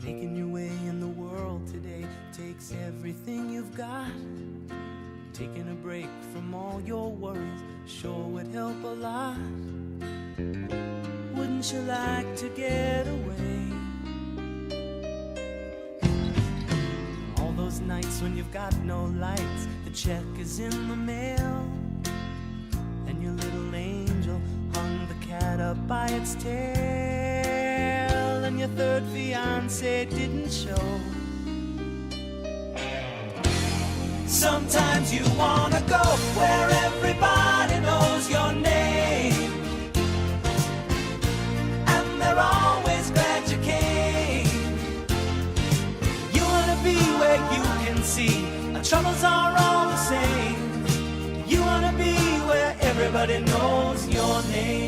Making your way in the world today takes everything you've got. Taking a break from all your worries sure would help a lot. Wouldn't you like to get away? All those nights when you've got no lights, the check is in the mail, and your little angel hung the cat up by its tail, and your third fiance didn't show. Sometimes you wanna go where everybody knows your name, and they're always glad you came. You wanna be where you can see our troubles are all the same. You wanna be where everybody knows your name.